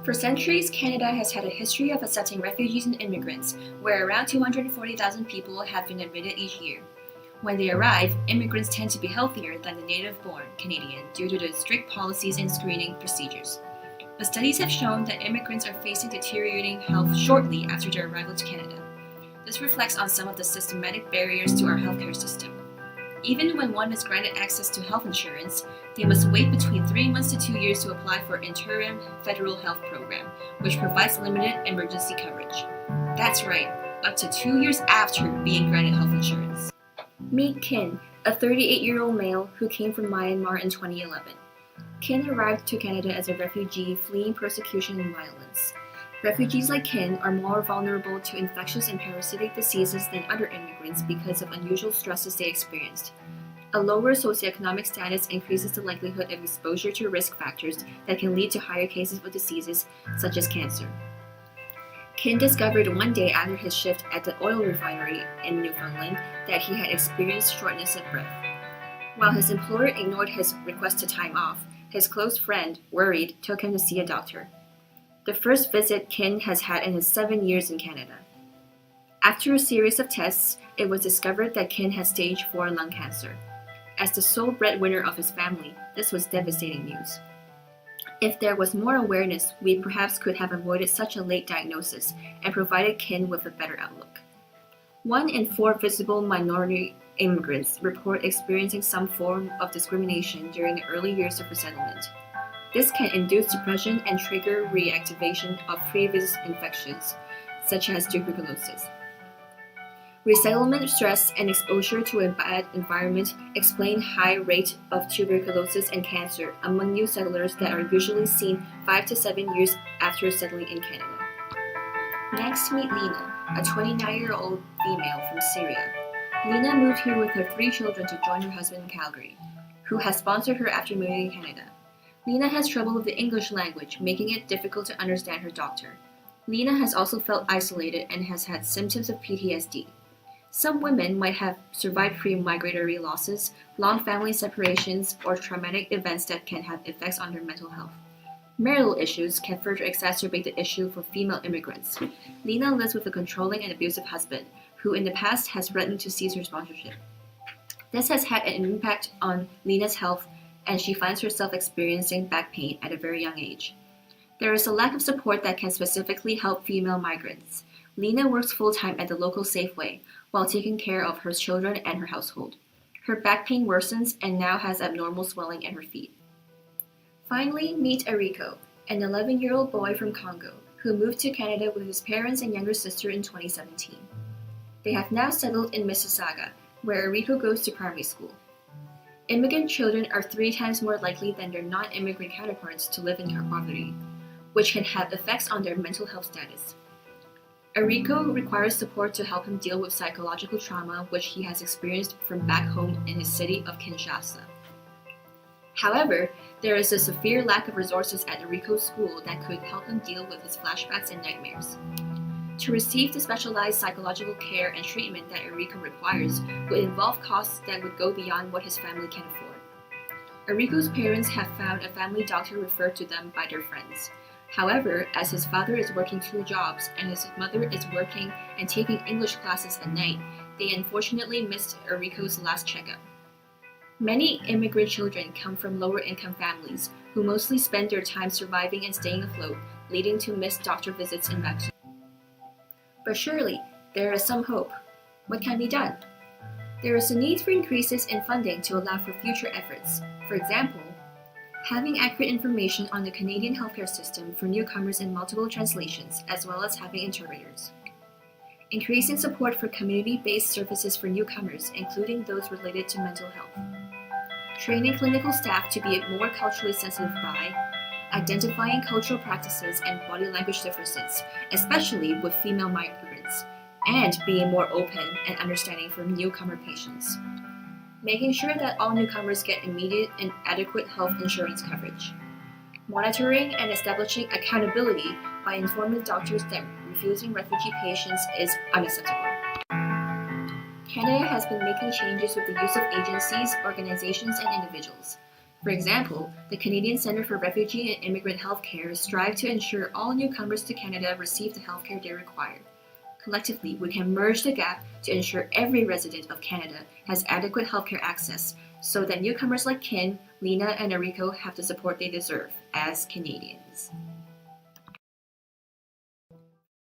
For centuries, Canada has had a history of accepting refugees and immigrants, where around 240,000 people have been admitted each year. When they arrive, immigrants tend to be healthier than the native-born Canadian due to the strict policies and screening procedures. But studies have shown that immigrants are facing deteriorating health shortly after their arrival to Canada. This reflects on some of the systematic barriers to our healthcare system. Even when one is granted access to health insurance, they must wait between 3 months to 2 years to apply for interim federal health program, which provides limited emergency coverage. That's right, up to 2 years after being granted health insurance. Meet Kin, a 38-year-old male who came from Myanmar in 2011. Kin arrived to Canada as a refugee fleeing persecution and violence. Refugees like Kin are more vulnerable to infectious and parasitic diseases than other immigrants because of unusual stresses they experienced. A lower socioeconomic status increases the likelihood of exposure to risk factors that can lead to higher cases of diseases such as cancer. Kin discovered one day after his shift at the oil refinery in Newfoundland that he had experienced shortness of breath. While his employer ignored his request to time off, his close friend, worried, took him to see a doctor. The first visit Kin has had in his 7 years in Canada. After a series of tests, it was discovered that Kin had stage 4 lung cancer. As the sole breadwinner of his family, this was devastating news. If there was more awareness, we perhaps could have avoided such a late diagnosis and provided Kin with a better outlook. 1 in 4 visible minority immigrants report experiencing some form of discrimination during the early years of resettlement. This can induce depression and trigger reactivation of previous infections, such as tuberculosis. Resettlement stress and exposure to a bad environment explain high rate of tuberculosis and cancer among new settlers that are usually seen 5 to 7 years after settling in Canada. Next, meet Lena, a 29-year-old female from Syria. Lena moved here with her 3 children to join her husband in Calgary, who has sponsored her after moving to Canada. Lena has trouble with the English language, making it difficult to understand her doctor. Lena has also felt isolated and has had symptoms of PTSD. Some women might have survived pre-migratory losses, long family separations, or traumatic events that can have effects on their mental health. Marital issues can further exacerbate the issue for female immigrants. Lena lives with a controlling and abusive husband, who in the past has threatened to seize her sponsorship. This has had an impact on Lena's health, and she finds herself experiencing back pain at a very young age. There is a lack of support that can specifically help female migrants. Lena works full-time at the local Safeway while taking care of her children and her household. Her back pain worsens and now has abnormal swelling in her feet. Finally, meet Eriko, an 11-year-old boy from Congo who moved to Canada with his parents and younger sister in 2017. They have now settled in Mississauga, where Eriko goes to primary school. Immigrant children are 3 times more likely than their non-immigrant counterparts to live in poverty, which can have effects on their mental health status. Eriko requires support to help him deal with psychological trauma which he has experienced from back home in his city of Kinshasa. However, there is a severe lack of resources at Eriko's school that could help him deal with his flashbacks and nightmares. To receive the specialized psychological care and treatment that Eriko requires would involve costs that would go beyond what his family can afford. Eriko's parents have found a family doctor referred to them by their friends. However, as his father is working 2 jobs and his mother is working and taking English classes at night, they unfortunately missed Eriko's last checkup. Many immigrant children come from lower-income families who mostly spend their time surviving and staying afloat, leading to missed doctor visits and vaccines. But surely, there is some hope. What can be done? There is a need for increases in funding to allow for future efforts. For example, having accurate information on the Canadian healthcare system for newcomers in multiple translations, as well as having interpreters. Increasing support for community-based services for newcomers, including those related to mental health. Training clinical staff to be more culturally sensitive by identifying cultural practices and body language differences, especially with female migrants, and being more open and understanding for newcomer patients. Making sure that all newcomers get immediate and adequate health insurance coverage. Monitoring and establishing accountability by informing doctors that refusing refugee patients is unacceptable. Canada has been making changes with the use of agencies, organizations, and individuals. For example, the Canadian Centre for Refugee and Immigrant Healthcare strive to ensure all newcomers to Canada receive the healthcare they require. Collectively, we can merge the gap to ensure every resident of Canada has adequate healthcare access so that newcomers like Kin, Lena, and Eriko have the support they deserve as Canadians.